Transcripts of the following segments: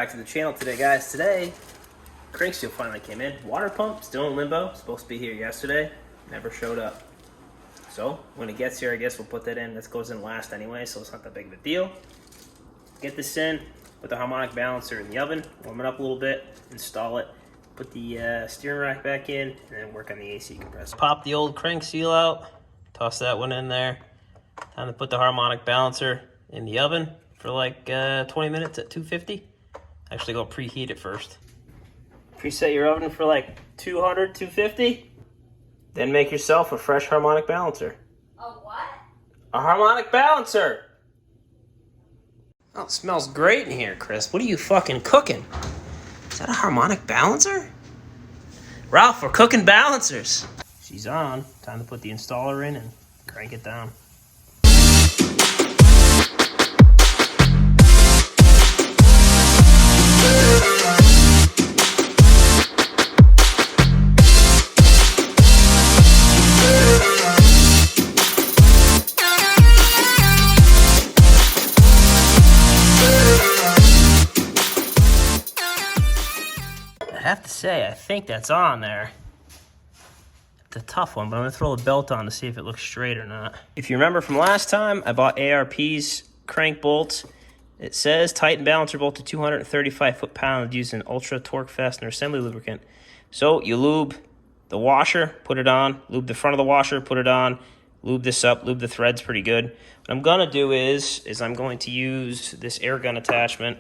back to the channel today, guys. Today, crank seal finally came in. Water pump, still in limbo. Supposed to be here yesterday. Never showed up. So, when it gets here, I guess we'll put that in. This goes in last anyway, so it's not that big of a deal. Get this in, put the harmonic balancer in the oven, warm it up a little bit, install it, put the steering rack back in, and then work on the AC compressor. Pop the old crank seal out, toss that one in there. Time to put the harmonic balancer in the oven for like 20 minutes at 250. Actually go preheat it first. Preset your oven for like 200, 250. Then make yourself a fresh harmonic balancer. A what? A harmonic balancer! Oh, it smells great in here, Chris. What are you fucking cooking? Is that a harmonic balancer? Ralph, we're cooking balancers. She's on. Time to put the installer in and crank it down. I have to say, I think that's on there. It's a tough one, but I'm gonna throw the belt on to see if it looks straight or not. If you remember from last time, I bought ARP's crank bolts. It says tighten balancer bolt to 235 foot-pounds using ultra torque fastener assembly lubricant. So you lube the washer, put it on, lube the front of the washer, put it on, lube this up, lube the threads pretty good. What I'm gonna do is I'm going to use this air gun attachment.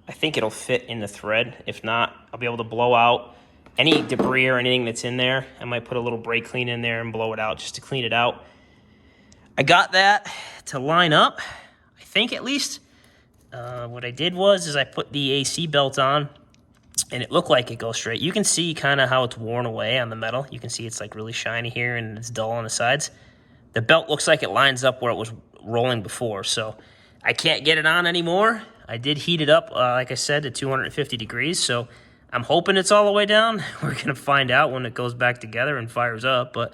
I think it'll fit in the thread. If not, I'll be able to blow out any debris or anything that's in there. I might put a little brake clean in there and blow it out just to clean it out. I got that to line up, I think at least. What I did was I put the AC belt on and it looked like it goes straight. You can see kind of how it's worn away on the metal. You can see it's like really shiny here and it's dull on the sides. The belt looks like it lines up where it was rolling before, so I can't get it on anymore. I did heat it up, like I said, to 250 degrees, so I'm hoping it's all the way down. We're going to find out when it goes back together and fires up, but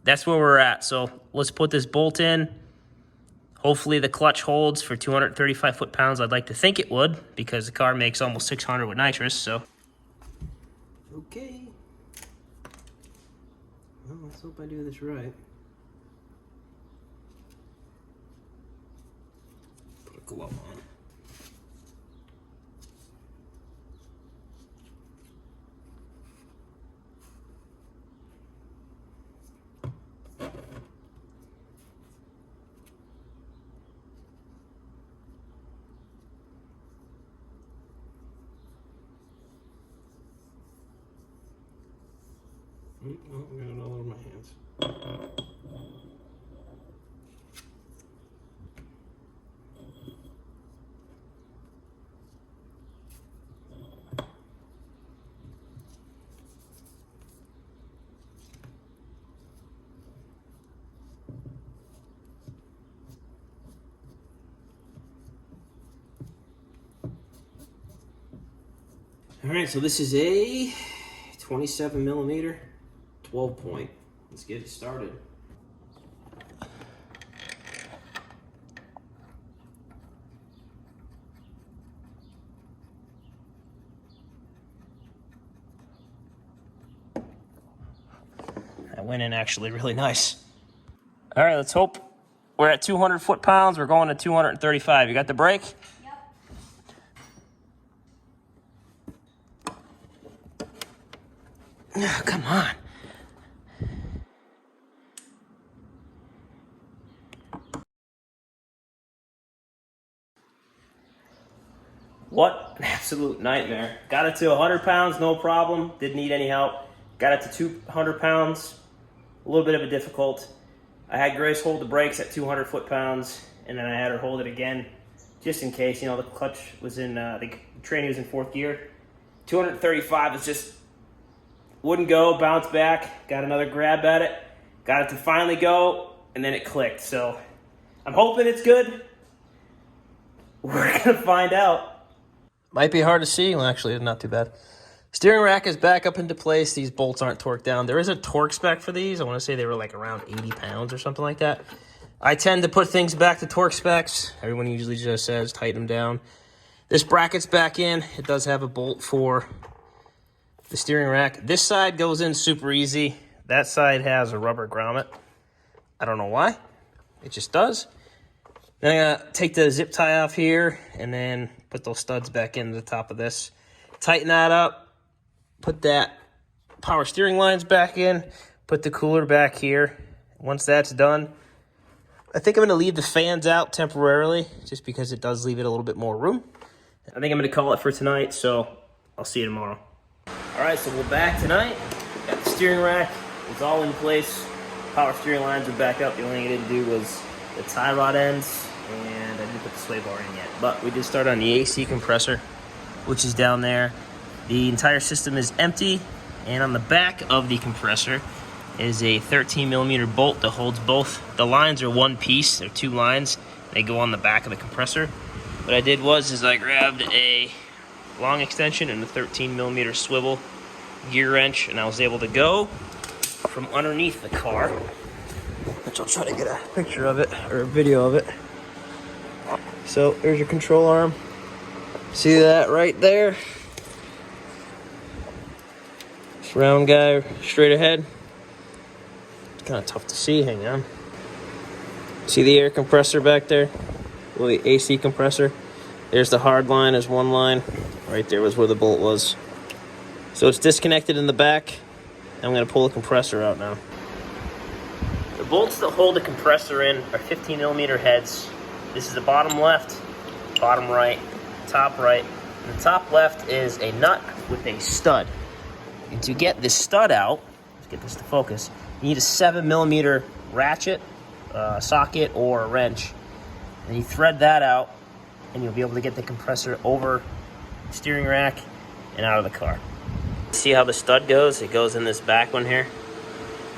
that's where we're at. So let's put this bolt in. Hopefully the clutch holds for 235 foot-pounds. I'd like to think it would because the car makes almost 600 with nitrous, so. Okay. Well, let's hope I do this right. Put a glove on. Oh, I got it all over my hands. All right, so this is a 27 millimeter 12 point. Let's get it started. That went in actually really nice. All right, let's hope we're at 200 foot-pounds. We're going to 235. You got the brake? Yep. Oh, come on. What an absolute nightmare. Got it to 100 pounds, no problem. Didn't need any help. Got it to 200 pounds, a little bit of a difficult. I had Grace hold the brakes at 200 foot-pounds, and then I had her hold it again, just in case. You know, the clutch was in, the tranny was in fourth gear. 235 was just, wouldn't go, bounced back, got another grab at it, got it to finally go, and then it clicked. So I'm hoping it's good. We're gonna find out. Might be hard to see. Well, actually, it's not too bad. Steering rack is back up into place. These bolts aren't torqued down. There is a torque spec for these. I want to say they were like around 80 pounds or something like that. I tend to put things back to torque specs. Everyone usually just says tighten them down. This bracket's back in. It does have a bolt for the steering rack. This side goes in super easy. That side has a rubber grommet. I don't know why. It just does. Then I'm gonna take the zip tie off here and then put those studs back into the top of this. Tighten that up. Put that power steering lines back in. Put the cooler back here. Once that's done, I think I'm gonna leave the fans out temporarily just because it does leave it a little bit more room. I think I'm gonna call it for tonight, so I'll see you tomorrow. All right, so we're back tonight. Got the steering rack. It's all in place. Power steering lines are back up. The only thing I didn't do was the tie rod ends, and I didn't put the sway bar in yet. But we did start on the AC compressor, which is down there. The entire system is empty, and on the back of the compressor is a 13mm bolt that holds both. The lines are one piece. They're two lines. They go on the back of the compressor. What I did was I grabbed a long extension and a 13mm swivel gear wrench, and I was able to go from underneath the car, which I'll try to get a picture of it or a video of it. So there's your control arm. See that right there? This round guy straight ahead. It's kind of tough to see. Hang on. See the air compressor back there? Well, the AC compressor. There's the hard line. There's one line. Right there was where the bolt was. So it's disconnected in the back. I'm going to pull the compressor out now. The bolts that hold the compressor in are 15mm heads. This is the bottom left, bottom right, top right. And the top left is a nut with a stud. And to get this stud out, let's get this to focus, you need a 7mm ratchet, socket, or a wrench. And you thread that out, and you'll be able to get the compressor over the steering rack and out of the car. See how the stud goes? It goes in this back one here,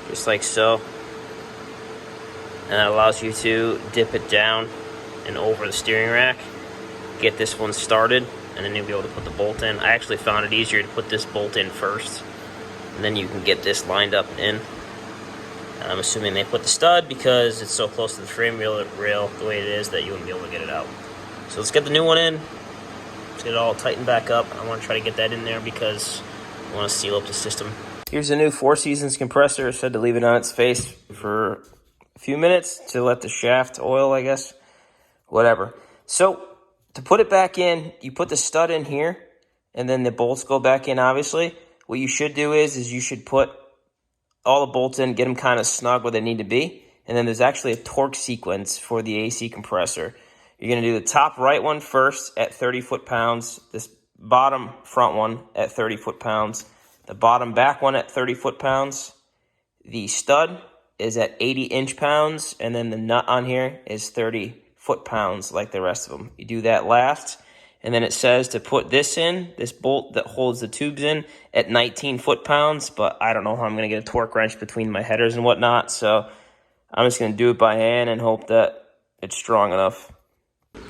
just like so. And that allows you to dip it down and over the steering rack. Get this one started, and then you'll be able to put the bolt in. I actually found it easier to put this bolt in first, and then you can get this lined up in. And I'm assuming they put the stud because it's so close to the frame rail the way it is that you wouldn't be able to get it out. So let's get the new one in. Let's get it all tightened back up. I want to try to get that in there because I want to seal up the system. Here's the new 4 Seasons compressor. I said to leave it on its face for a few minutes to let the shaft oil, I guess. Whatever. So to put it back in, you put the stud in here, and then the bolts go back in, obviously. What you should do is you should put all the bolts in, get them kind of snug where they need to be. And then there's actually a torque sequence for the AC compressor. You're going to do the top right one first at 30 foot-pounds, this bottom front one at 30 foot-pounds, the bottom back one at 30 foot-pounds. The stud is at 80 inch-pounds, and then the nut on here is 30 foot-pounds like the rest of them. You do that last, and then it says to put this in, this bolt that holds the tubes in, at 19 foot-pounds, but I don't know how I'm going to get a torque wrench between my headers and whatnot, so I'm just going to do it by hand and hope that it's strong enough.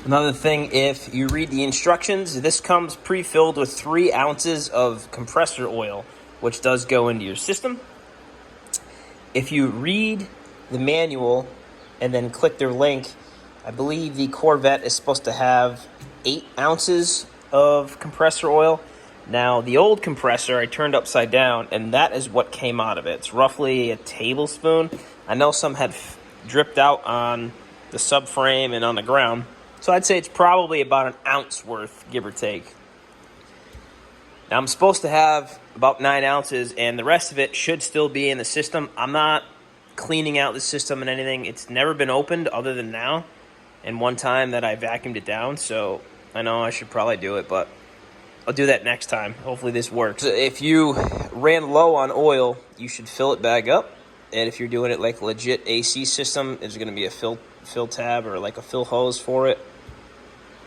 Another thing, if you read the instructions, this comes pre-filled with 3 ounces of compressor oil, which does go into your system. If you read the manual and then click their link, I believe the Corvette is supposed to have 8 ounces of compressor oil. Now, the old compressor I turned upside down, and that is what came out of it. It's roughly a tablespoon. I know some had dripped out on the subframe and on the ground. So I'd say it's probably about an ounce worth, give or take. Now I'm supposed to have about 9 ounces, and the rest of it should still be in the system. I'm not cleaning out the system and anything. It's never been opened other than now, and one time that I vacuumed it down, so I know I should probably do it, but I'll do that next time. Hopefully this works. If you ran low on oil, you should fill it back up, and if you're doing it like a legit AC system, there's going to be a fill tab or like a fill hose for it.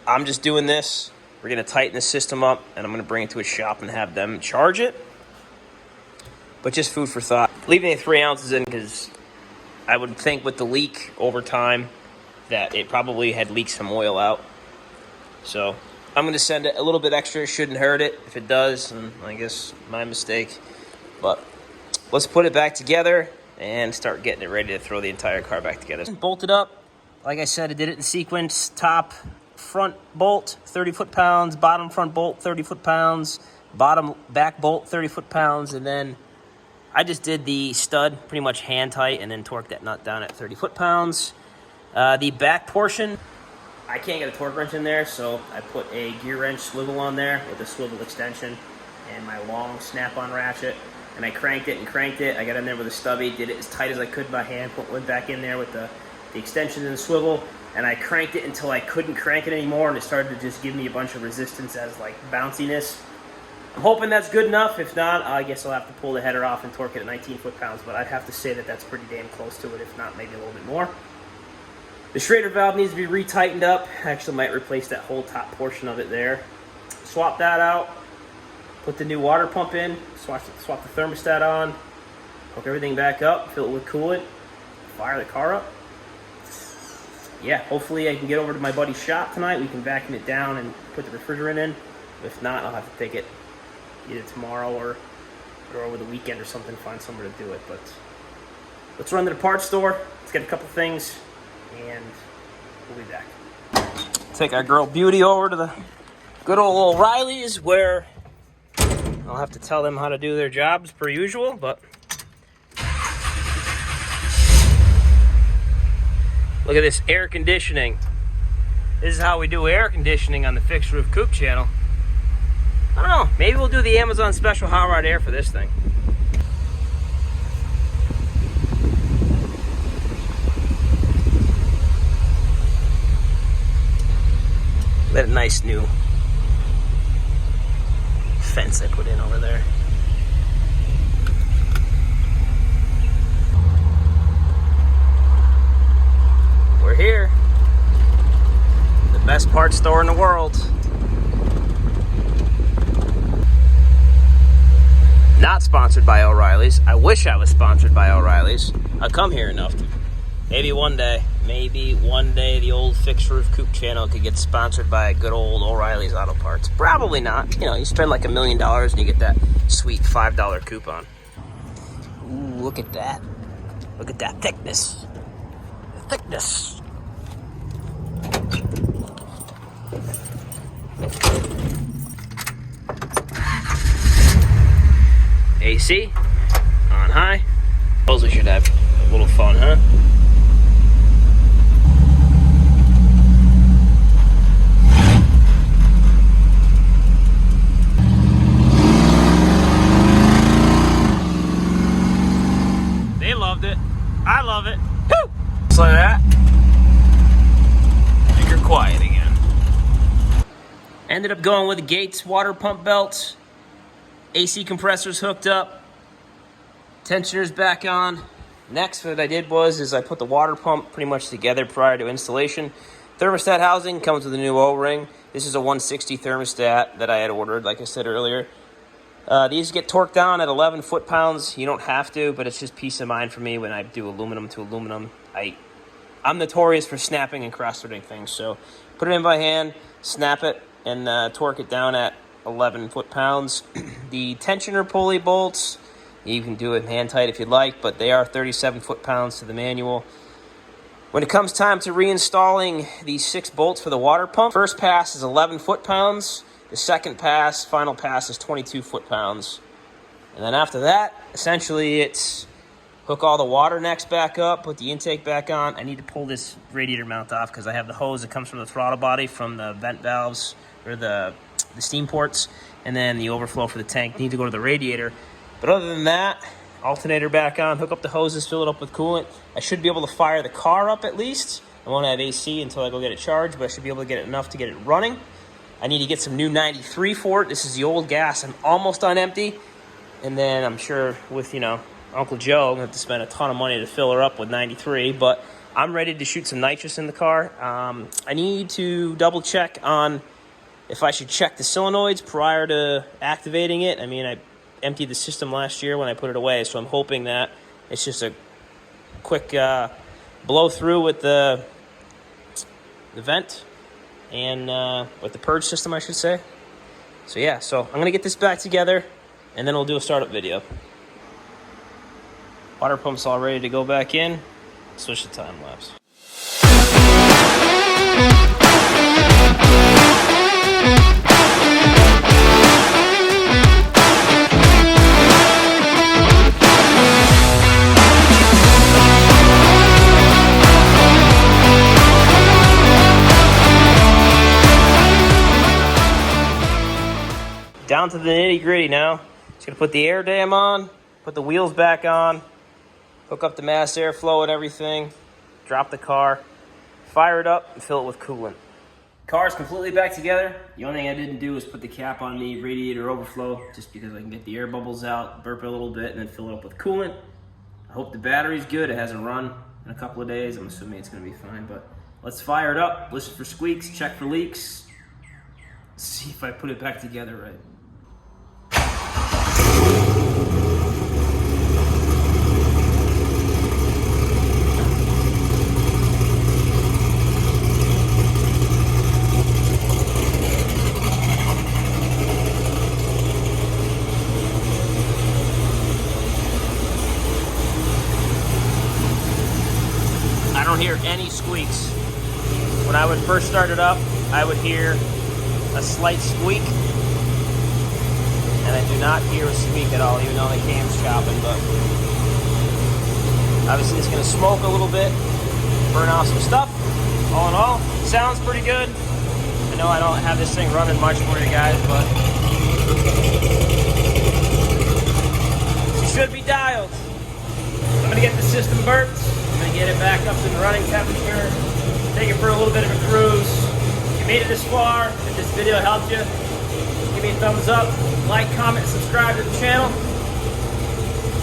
I'm just doing this. We're going to tighten the system up, and I'm going to bring it to a shop and have them charge it. But just food for thought. Leaving the 3 ounces in because I would think with the leak over time that it probably had leaked some oil out. So I'm going to send it a little bit extra. Shouldn't hurt it. If it does, then I guess my mistake. But let's put it back together and start getting it ready to throw the entire car back together. Bolted up. Like I said, I did it in sequence. Top front bolt, 30 foot-pounds, bottom front bolt, 30 foot-pounds, bottom back bolt, 30 foot-pounds, and then I just did the stud pretty much hand tight and then torqued that nut down at 30 foot-pounds. The back portion, I can't get a torque wrench in there, so I put a gear wrench swivel on there with a swivel extension and my long snap-on ratchet, and I cranked it and cranked it. I got in there with a stubby, did it as tight as I could by hand, went back in there with the extension and the swivel, and I cranked it until I couldn't crank it anymore, and it started to just give me a bunch of resistance as like bounciness. I'm hoping that's good enough. If not, I guess I'll have to pull the header off and torque it at 19 foot-pounds, but I'd have to say that that's pretty damn close to it, if not maybe a little bit more. The Schrader valve needs to be retightened up. I actually might replace that whole top portion of it there. Swap that out, put the new water pump in, swap the thermostat on, hook everything back up, fill it with coolant, fire the car up. Yeah, hopefully I can get over to my buddy's shop tonight. We can vacuum it down and put the refrigerant in. If not, I'll have to take it either tomorrow or over the weekend or something, find somewhere to do it. But let's run to the parts store. Let's get a couple things, and we'll be back. Take our girl Beauty over to the good old O'Reilly's, where I'll have to tell them how to do their jobs per usual, but look at this air conditioning. This is how we do air conditioning on the Fixed Roof Coupe channel. I don't know, maybe we'll do the Amazon special hot rod air for this thing. That nice new fence I put in over there. We're here. The best parts store in the world. Not sponsored by O'Reilly's. I wish I was sponsored by O'Reilly's. I come here enough to maybe one day the old Fixed Roof Coupe channel could get sponsored by a good old O'Reilly's Auto Parts. Probably not. You know, you spend like $1 million and you get that sweet $5 coupon. Ooh, look at that. Look at that thickness. The thickness. AC on high. Suppose we should have a little fun, huh? They loved it. I love it. Woo! Just like that. And you're quiet again. Ended up going with the Gates water pump belts. AC compressors hooked up, tensioners back on. Next, what I did was I put the water pump pretty much together prior to installation. Thermostat housing comes with a new O-ring. This is a 160 thermostat that I had ordered, like I said earlier. These get torqued down at 11 foot-pounds. You don't have to, but it's just peace of mind for me when I do aluminum to aluminum. I'm notorious for snapping and cross-threading things, so put it in by hand, snap it, and torque it down at 11 foot-pounds. The tensioner pulley bolts, you can do it hand tight if you'd like, but they are 37 foot-pounds to the manual. When it comes time to reinstalling these 6 bolts for the water pump, first pass is 11 foot-pounds. The second pass, final pass, is 22 foot-pounds. And then after that, essentially it's hook all the water necks back up, put the intake back on. I need to pull this radiator mount off because I have the hose that comes from the throttle body from the vent valves, or the steam ports, and then the overflow for the tank. Need to go to the radiator. But other than that, alternator back on, hook up the hoses, fill it up with coolant. I should be able to fire the car up at least. I won't have AC until I go get it charged, but I should be able to get it enough to get it running. I need to get some new 93 for it. This is the old gas. I'm almost on empty. And then I'm sure with, Uncle Joe, I'm going to have to spend a ton of money to fill her up with 93. But I'm ready to shoot some nitrous in the car. I need to double check on if I should check the solenoids prior to activating it. I mean, I emptied the system last year when I put it away, so I'm hoping that it's just a quick blow through with the vent and with the purge system, I should say. So yeah, so I'm going to get this back together, and then we'll do a startup video. Water pump's all ready to go back in. Switch the time lapse. down to the nitty gritty now. Just gonna put the air dam on, put the wheels back on, hook up the mass airflow and everything, drop the car, fire it up, and fill it with coolant. Car's completely back together. The only thing I didn't do was put the cap on the radiator overflow, just because I can get the air bubbles out, burp it a little bit, and then fill it up with coolant. I hope the battery's good. It hasn't run in a couple of days. I'm assuming it's gonna be fine, but let's fire it up, listen for squeaks, check for leaks, see if I put it back together right. I don't hear any squeaks. When I would first start it up, I would hear a slight squeak, and I do not hear a squeak at all, even though the cam's chopping. But obviously it's gonna smoke a little bit, burn off some stuff. All in all, sounds pretty good. I know I don't have this thing running much for you guys, but it should be dialed. I'm gonna get the system burped. I'm gonna get it back up to the running temperature, take it for a little bit of a cruise. If you made it this far, if this video helped you, give me a thumbs up, like, comment, subscribe to the channel.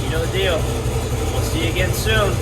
You know the deal. We'll see you again soon.